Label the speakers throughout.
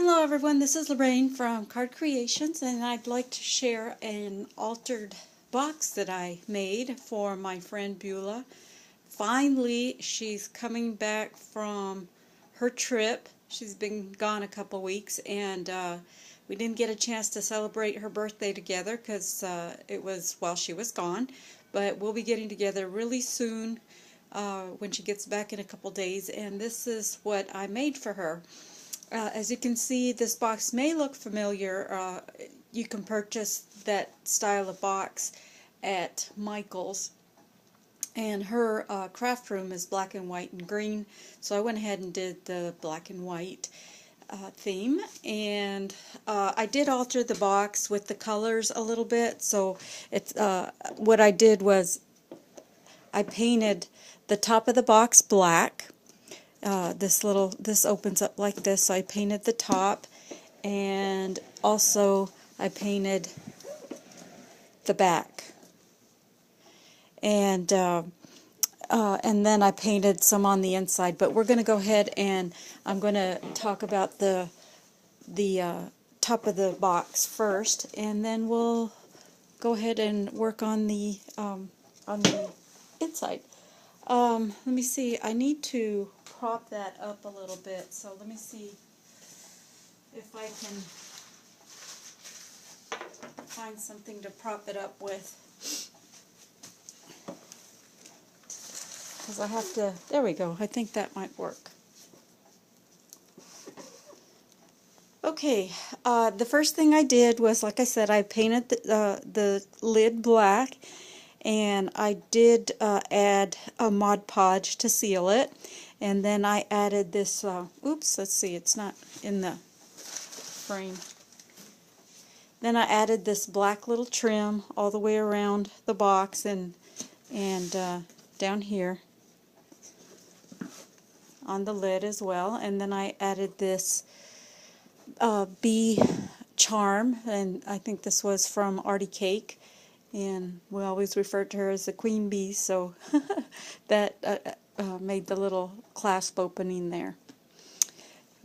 Speaker 1: Hello everyone, this is Lorraine from Card Creations, and I'd like to share an altered box that I made for my friend Beulah. Finally, she's coming back from her trip. She's been gone a couple weeks, and we didn't get a chance to celebrate her birthday together because it was while she was gone, but we'll be getting together really soon when she gets back in a couple days, and this is what I made for her. As you can see, this box may look familiar. You can purchase that style of box at Michael's. And her craft room is black and white and green, so I went ahead and did the black and white theme. And I did alter the box with the colors a little bit. So it's what I did was I painted the top of the box black. This opens up like this, so I painted the top, and also I painted the back, and then I painted some on the inside. But we're going to go ahead and I'm going to talk about the top of the box first, and then we'll go ahead and work on the inside. Let me see, I need to prop that up a little bit, so let me see if I can find something to prop it up with. Because I have to, there we go, I think that might work. Okay, the first thing I did was, like I said, I painted the lid black, and I did add a Mod Podge to seal it, and then I added this, oops, let's see, it's not in the frame. Then I added this black little trim all the way around the box and down here on the lid as well, and then I added this bee charm, and I think this was from Artie Cake, and we always referred to her as the queen bee, so that made the little clasp opening there.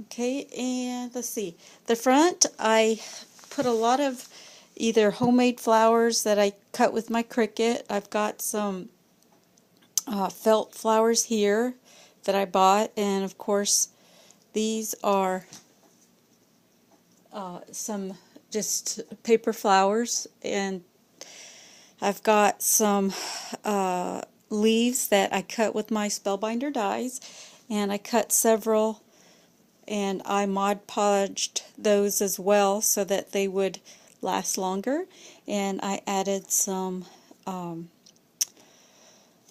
Speaker 1: Okay, and let's see. The front, I put a lot of either homemade flowers that I cut with my Cricut. I've got some felt flowers here that I bought, and of course these are some just paper flowers, and I've got some leaves that I cut with my Spellbinder dies, and I cut several and I Mod Podged those as well so that they would last longer, and I added some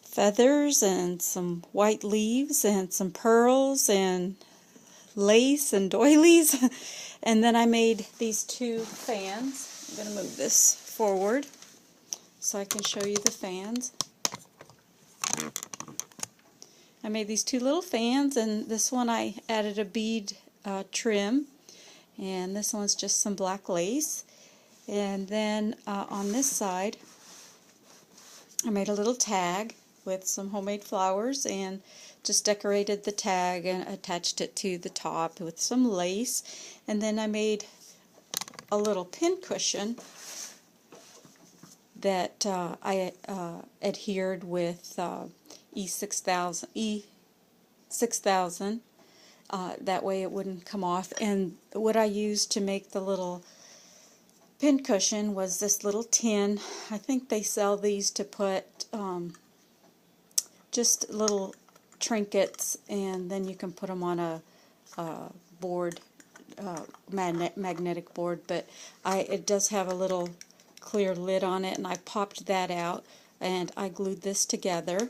Speaker 1: feathers and some white leaves and some pearls and lace and doilies and then I made these two fans. I'm going to move this forward so I can show you the fans. I made these two little fans, and this one I added a bead trim, and this one's just some black lace. And then on this side I made a little tag with some homemade flowers and just decorated the tag and attached it to the top with some lace. And then I made a little pin cushion that I adhered with E6000. That way it wouldn't come off. And what I used to make the little pin cushion was this little tin. I think they sell these to put just little trinkets, and then you can put them on a board, magnetic board. But it does have a little clear lid on it, and I popped that out and I glued this together,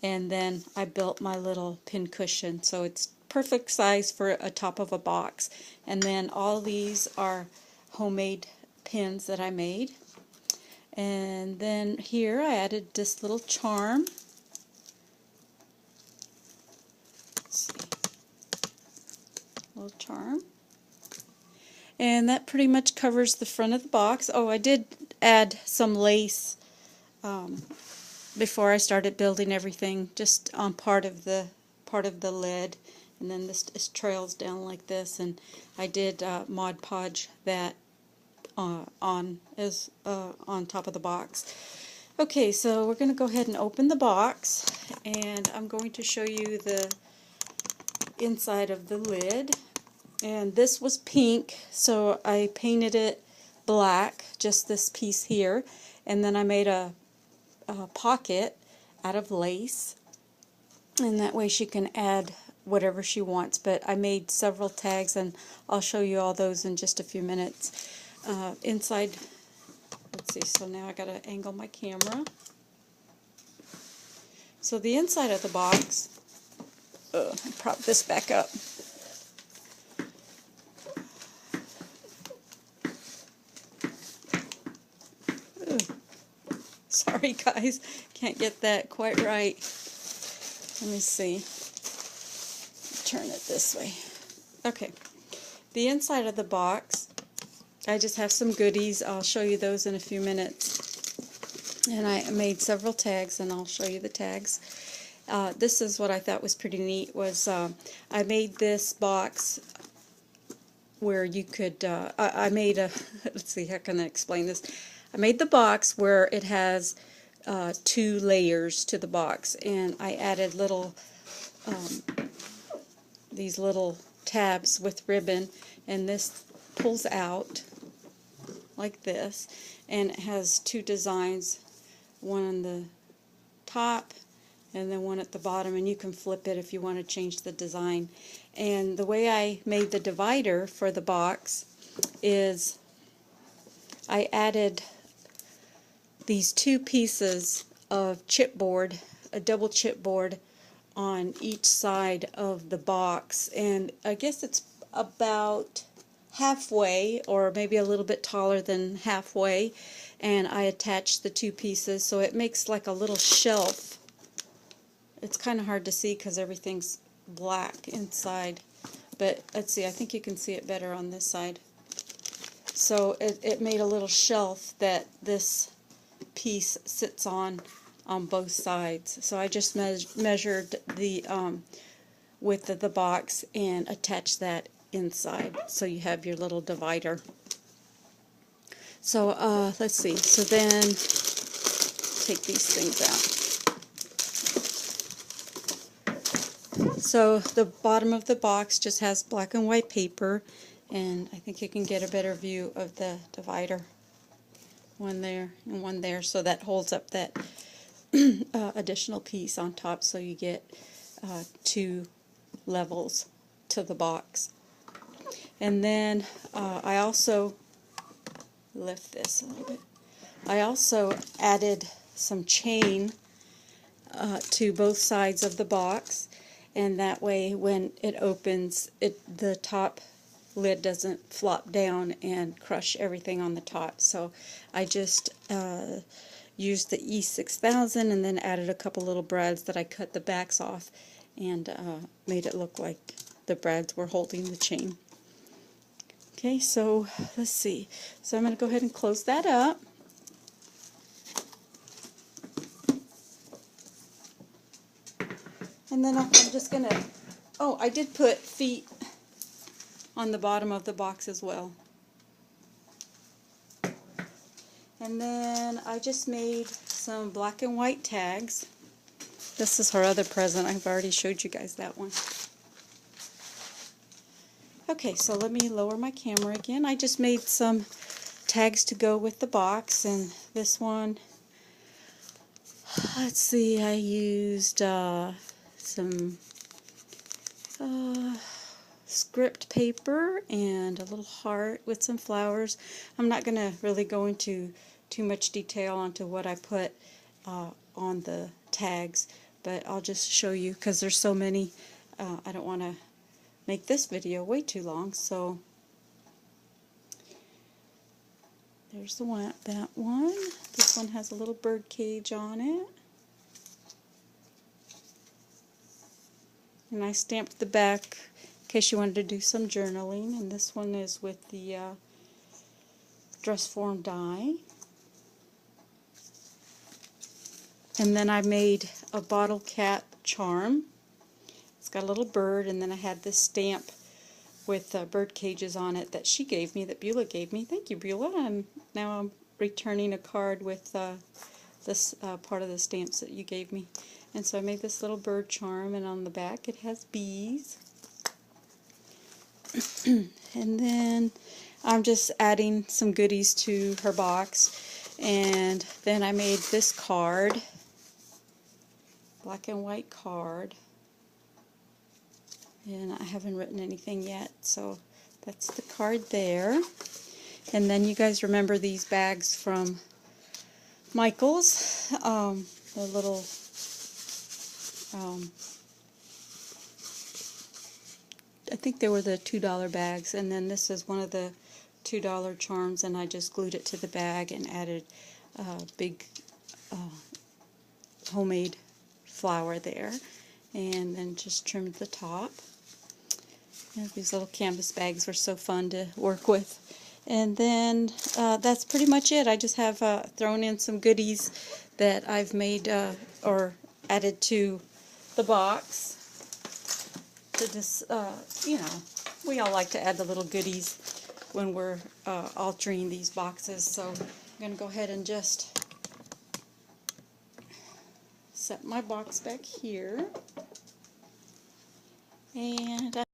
Speaker 1: and then I built my little pin cushion, so it's perfect size for a top of a box. And then all these are homemade pins that I made. And then here I added this little charm. Let's see. Little charm. And that pretty much covers the front of the box. Oh, I did add some lace before I started building everything, just on part of the lid, and then this trails down like this, and I did Mod Podge that on top of the box. Okay, so we're going to go ahead and open the box, and I'm going to show you the inside of the lid. And this was pink, so I painted it black, just this piece here, and then I made a pocket out of lace, and that way she can add whatever she wants. But I made several tags, and I'll show you all those in just a few minutes. Inside, let's see, so now I gotta angle my camera. So the inside of the box, I'll prop this back up. Sorry guys, can't get that quite right. Let me see. Turn it this way. Okay, the inside of the box, I just have some goodies. I'll show you those in a few minutes. And I made several tags, and I'll show you the tags. This is what I thought was pretty neat. Was I made this box where you could. I made a. Let's see, how can I explain this? I made the box where it has 2 layers to the box, and I added little these little tabs with ribbon, and this pulls out like this, and it has 2 designs, one on the top and then one at the bottom, and you can flip it if you want to change the design. And the way I made the divider for the box is I added these 2 pieces of chipboard, a double chipboard on each side of the box, and I guess it's about halfway, or maybe a little bit taller than halfway, and I attached the 2 pieces so it makes like a little shelf. It's kind of hard to see because everything's black inside, but let's see, I think you can see it better on this side. So it made a little shelf that this piece sits on both sides. So I just measured the width of the box and attached that inside, so you have your little divider. So let's see, so then take these things out. So the bottom of the box just has black and white paper, and I think you can get a better view of the divider. One there and one there, so that holds up that additional piece on top, so you get 2 levels to the box. And then I also lift this a little bit. I also added some chain to both sides of the box, and that way when it opens, the top lid doesn't flop down and crush everything on the top. So I just used the E6000 and then added a couple little brads that I cut the backs off, and made it look like the brads were holding the chain. Okay, so let's see. So I'm going to go ahead and close that up. And then I'm just going to, oh, I did put feet on the bottom of the box as well. And then I just made some black and white tags. This is her other present. I've already showed you guys that one. Okay, so let me lower my camera again. I just made some tags to go with the box, and this one, let's see, I used some script paper and a little heart with some flowers. I'm not going to really go into too much detail onto what I put on the tags, but I'll just show you because there's so many. I don't want to make this video way too long, so there's the one, that one. This one has a little bird cage on it. And I stamped the back in case you wanted to do some journaling, and this one is with the dress form die. And then I made a bottle cap charm. It's got a little bird, and then I had this stamp with bird cages on it that she gave me, that Beulah gave me. Thank you, Beulah. Now I'm returning a card with this part of the stamps that you gave me. And so I made this little bird charm, and on the back it has bees. And then I'm just adding some goodies to her box. And then I made this card, black and white card. And I haven't written anything yet, so that's the card there. And then you guys remember these bags from Michael's, the little I think they were the $2 bags, and then this is one of the $2 charms, and I just glued it to the bag and added a big homemade flower there, and then just trimmed the top. And these little canvas bags were so fun to work with. And then that's pretty much it. I just have thrown in some goodies that I've made or added to the box. To just, you know, we all like to add the little goodies when we're altering these boxes. So I'm going to go ahead and just set my box back here. And